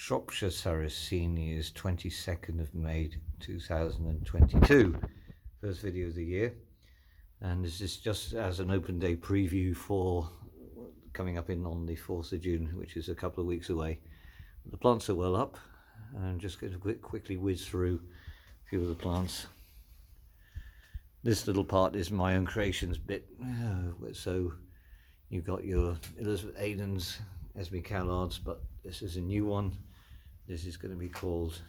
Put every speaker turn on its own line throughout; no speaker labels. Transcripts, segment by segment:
Shropshire Sarracenias, 22nd of May 2022. First video of the year, and this is just as an open day preview for coming up in on the 4th of June, which is a couple of weeks away. The plants are well up, and I'm just going to quickly whiz through a few of the plants. This little part is my own creations bit, so you've got your Elizabeth Aiden's, Esme Callard's, but this is a new one. This is going to be called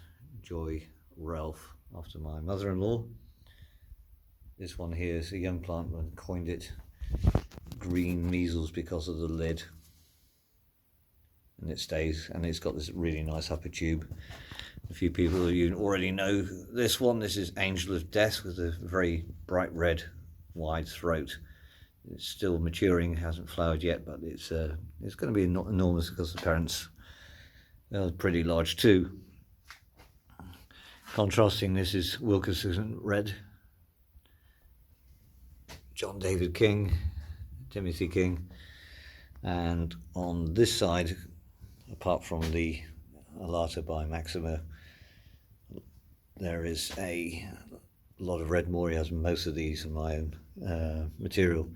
Joy Ralph, after my mother-in-law. This one here is a young plant, one coined it green measles because of the lid, and it stays, and it's got this really nice upper tube. A few people of you already know this one. This is Angel of Death with a very bright red wide throat. It's still maturing, hasn't flowered yet, but it's going to be enormous because the parents are pretty large too. Contrasting this is Wilkinson Red, John David King, Timothy King, and on this side, apart from the Alata by Maxima, there is a lot of red morias. Most of these are my own material.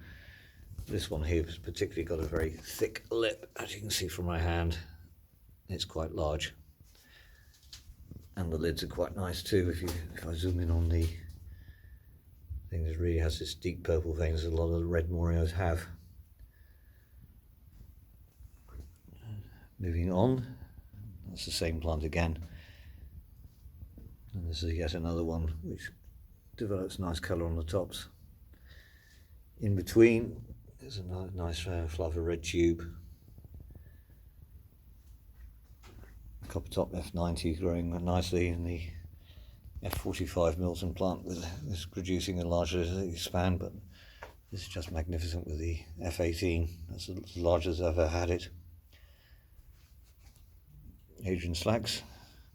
This one here has particularly got a very thick lip, as you can see from my hand. It's quite large, and the lids are quite nice too. If I zoom in on the thing, it really has this deep purple veins that a lot of the red morias have. Moving on, that's the same plant again, and this is yet another one which develops nice colour on the tops. In between, there's a nice flower red tube. Copper top F90 growing nicely, and the F45 Milton plant is producing a larger expand, but this is just magnificent with the F18. That's as large as I've ever had it. Adrian Slacks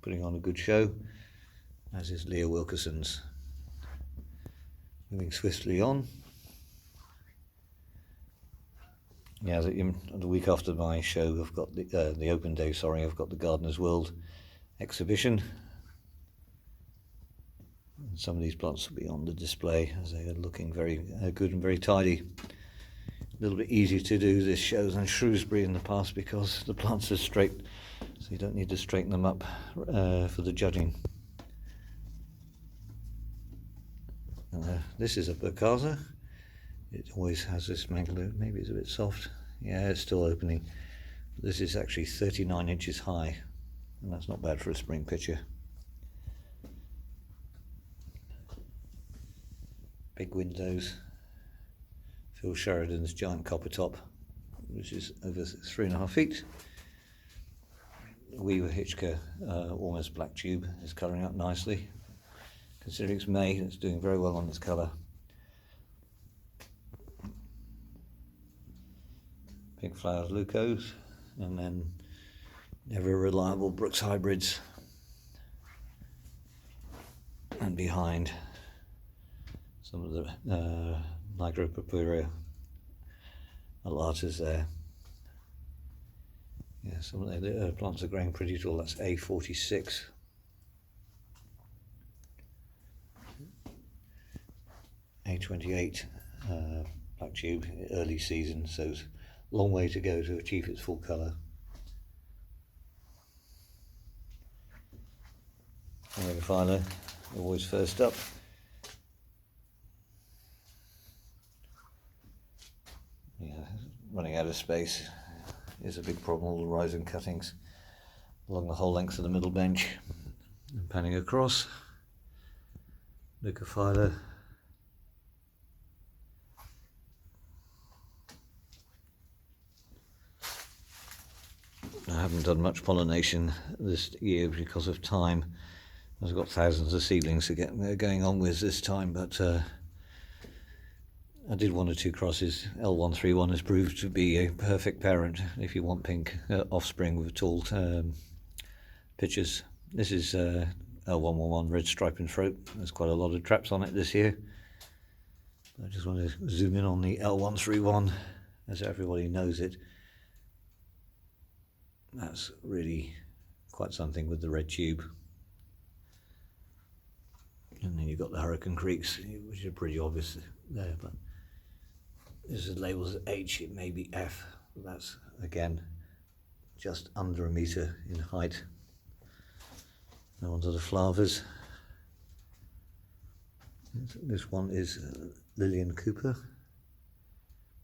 putting on a good show, as is Leah Wilkinson's. Moving swiftly on. Yeah, the week after my show, I've got the open day. Sorry, I've got the Gardener's World exhibition. And some of these plants will be on the display as they are looking very good and very tidy. A little bit easier to do this show than Shrewsbury in the past because the plants are straight, so you don't need to straighten them up for the judging. This is a Burkasa. It always has this mangle. Maybe it's a bit soft. Yeah, it's still opening. This is actually 39 inches high, and that's not bad for a spring pitcher. Big windows. Phil Sheridan's giant copper top, which is over 3.5 feet. Weaver Hitchker, almost black tube, is colouring up nicely. Considering it's May, it's doing very well on its colour. Pink flowers Lucos, and then ever reliable Brooks hybrids, and behind some of the Nigra alatas there. Yeah, some of the plants are growing pretty tall. That's A46. A28 black tube, early season, so it's a long way to go to achieve its full colour. Filer, always first up. Yeah, running out of space is a big problem. All the rising cuttings along the whole length of the middle bench. And panning across, Leucophylla. I haven't done much pollination this year because of time. I've got thousands of seedlings to get going on with this time, but I did 1 or 2 crosses. L131 has proved to be a perfect parent if you want pink offspring with tall pitchers. This is L111 red stripe and throat. There's quite a lot of traps on it this year. I just want to zoom in on the L131 as everybody knows it. That's really quite something with the red tube. And then you've got the Hurricane Creeks, which are pretty obvious there, but this is labelled as H, it may be F. That's, again, just under a metre in height. Now onto the Flavas. This one is Lillian Cooper.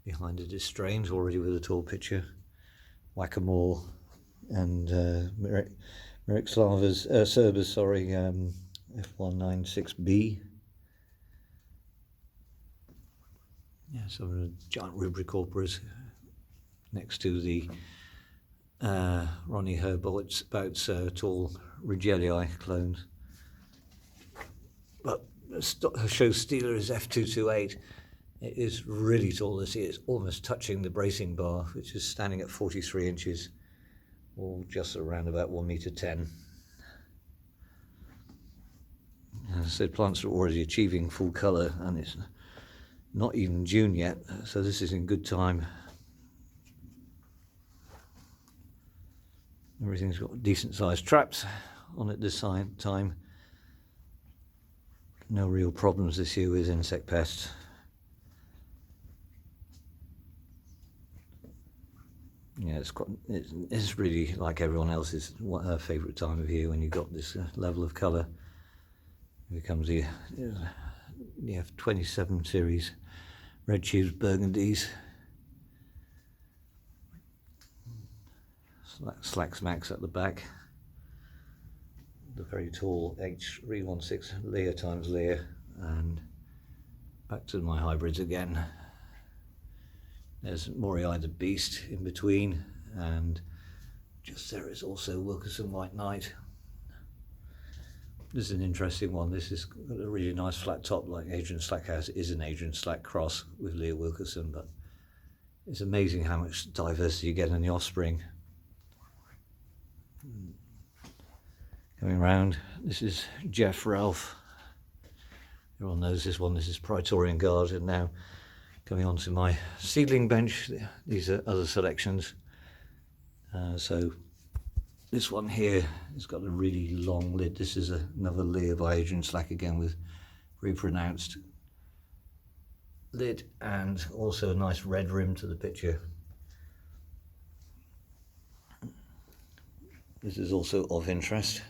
Behind it is Strange, already with a tall picture. Whack-a-Mole and Merrick Cerbers, sorry, F196B. Yeah, some of the giant rubricorporas next to the Ronnie Herbout's tall Regelii clones. But the show stealer is F228. It is really tall. This is almost touching the bracing bar, which is standing at 43 inches, or just around about 1.10 meters. As I said, plants are already achieving full colour, and it's not even June yet, so this is in good time. Everything's got decent sized traps on it this time. No real problems this year with insect pests. Yeah, it's really like everyone else's favourite time of year when you've got this level of colour. It becomes the F27 series, red tubes, burgundies, slacks max at the back, the very tall H316 Lear times Lear, and back to my hybrids again. There's Moriai the Beast in between, and just there is also Wilkerson White Knight. This is an interesting one. This is got a really nice flat top like Adrian Slack has. It is an Adrian Slack cross with Leah Wilkerson, but it's amazing how much diversity you get in the offspring. Coming round, this is Jeff Ralph. Everyone knows this one. This is Praetorian Garden now. Coming on to my seedling bench, these are other selections. So this one here has got a really long lid. This is another Lear by Adrian Slack, again with very pronounced lid and also a nice red rim to the picture. This is also of interest.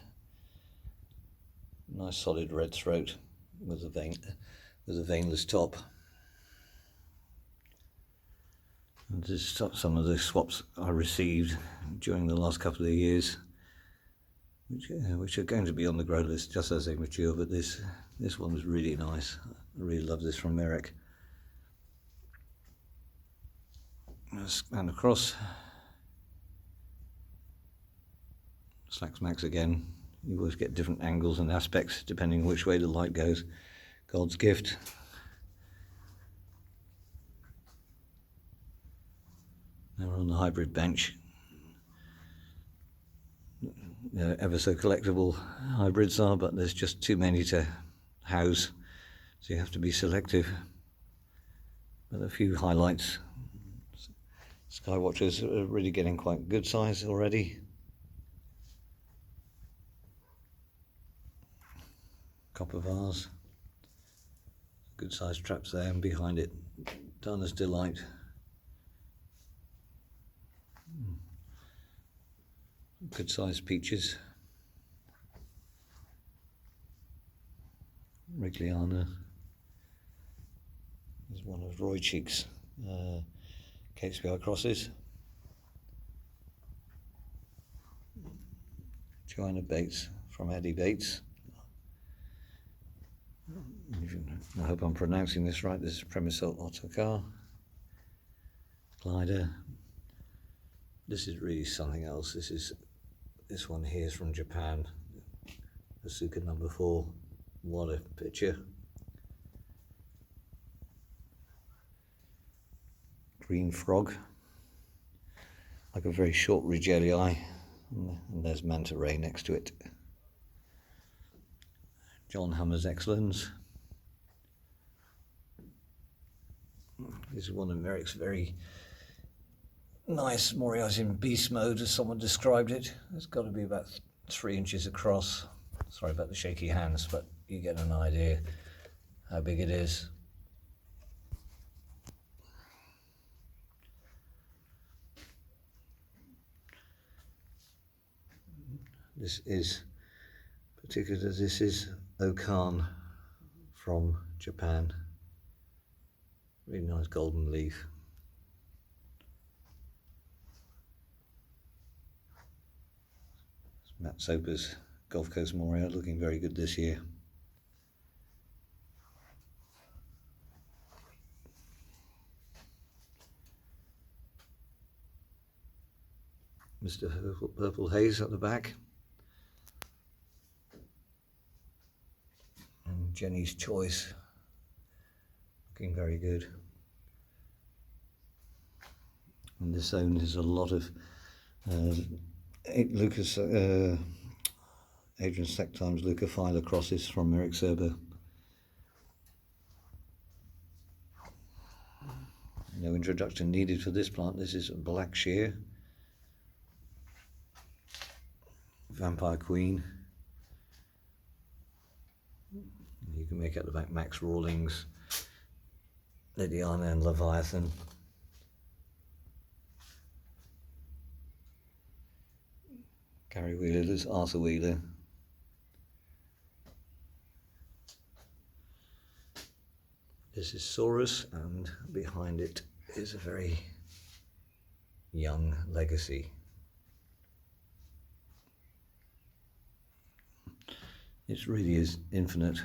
Nice solid red throat with a veinless top. And this is some of the swaps I received during the last couple of years, which are going to be on the grow list just as they mature, but this one was really nice. I really love this from Merrick. And across, Slacks Max again. You always get different angles and aspects depending on which way the light goes. God's gift. Now we're on the hybrid bench. Ever so collectible hybrids are, but there's just too many to house, so you have to be selective. But a few highlights. Skywatchers are really getting quite good size already. Copper vase. Good sized traps there, and behind it, Dana's Delight. Good sized peaches. Rigliana. There's one of Roy Cheek's KSPI crosses. Joanna Bates from Eddie Bates. I hope I'm pronouncing this right. This is Premisol Ottokar. Glider. This is really something else. This one here is from Japan. Asuka number 4. What a picture. Green frog. Like a very short Regelii. And there's Manta Ray next to it. John Hammer's Excellence. This is one of Merrick's very nice Moriai's in beast mode, as someone described it. It's got to be about 3 inches across. Sorry about the shaky hands, but you get an idea how big it is. This is Okan from Japan. Really nice golden leaf. Matt Soper's Gulf Coast Moria looking very good this year. Mr. Purple Haze at the back. And Jenny's Choice looking very good. And this zone is a lot of Lucas Adrian Sectimes Leucophylla crosses from Eric Serber. No introduction needed for this plant. This is Black Shear, Vampire Queen. You can make out the back Max Rawlings, Lydiana and Leviathan. Gary Wheeler, there's Arthur Wheeler. This is Saurus, and behind it is a very young Legacy. It really is infinite,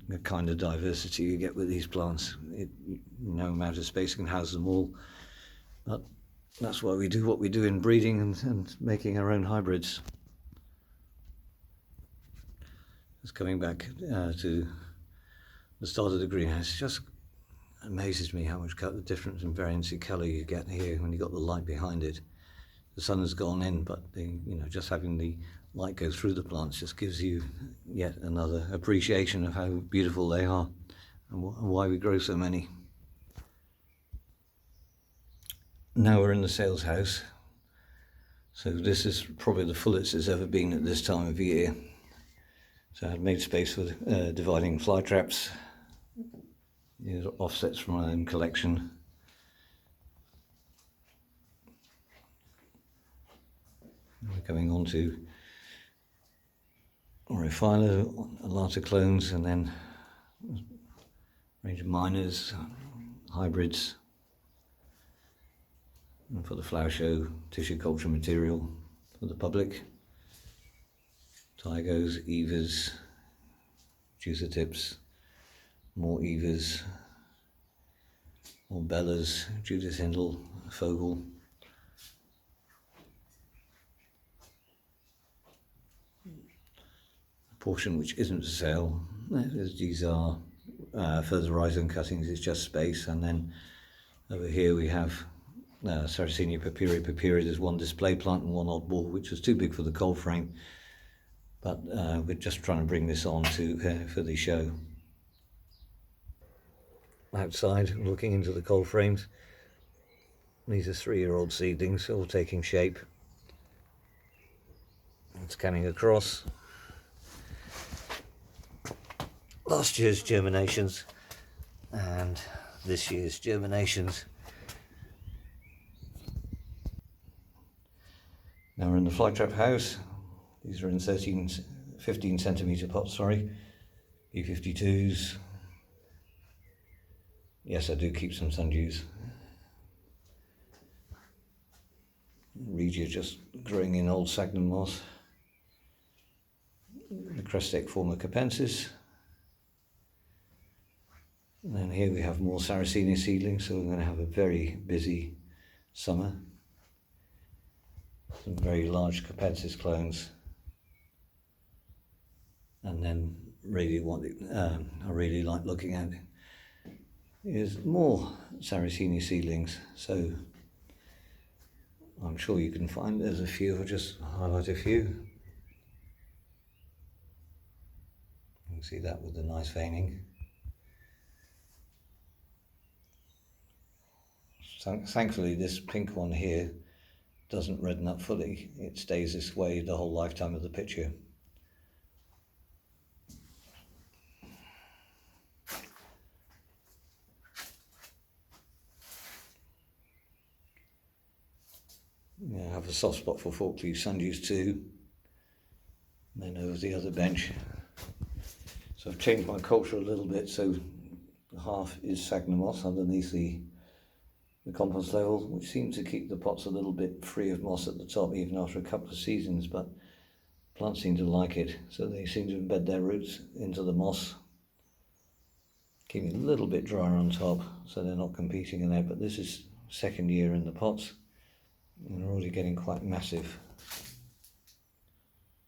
the kind of diversity you get with these plants. No amount of space can house them all, but that's why we do what we do in breeding and making our own hybrids. Just coming back to the start of the greenhouse, it just amazes me how much difference in variancy colour you get here when you've got the light behind it. The sun has gone in, but just having the light go through the plants just gives you yet another appreciation of how beautiful they are and why we grow so many. Now we're in the sales house, so this is probably the fullest it's ever been at this time of year. So I've made space for dividing fly traps. These are offsets from my own collection. We're coming on to Orophylla, Alata clones, and then a range of minors, hybrids. And for the flower show, tissue culture material for the public. Tigos, Evas, juicer tips, more Evas, more Bellas, Judith Hindle, Fogel. A portion which isn't for sale, these are further horizon cuttings, it's just space. And then over here we have Sarracenia papyri. There's one display plant and one oddball, which was too big for the cold frame, but we're just trying to bring this on to for the show. Outside, looking into the cold frames, these are 3-year-old seedlings, all taking shape. And scanning across last year's germinations and this year's germinations. Now we're in the Flytrap house. These are in 15 centimetre pots, B52s. Yes, I do keep some sundews. Regia just growing in old Sagnum moss. The Crestec forma capensis. And then here we have more Sarracenia seedlings, so we're going to have a very busy summer. Some very large capensis clones. And then really I really like looking at is more Sarracenia seedlings. So I'm sure you can find there's a few. I'll just highlight a few. You can see that with the nice veining. Thankfully this pink one here doesn't redden up fully. It stays this way the whole lifetime of the picture. Yeah, I have a soft spot for fork leaf sundews too. And then over the other bench. So I've changed my culture a little bit, so half is sphagnum moss underneath the compost level, which seems to keep the pots a little bit free of moss at the top even after a couple of seasons, but plants seem to like it, so they seem to embed their roots into the moss, keeping it a little bit drier on top so they're not competing in there. But this is second year in the pots and they're already getting quite massive.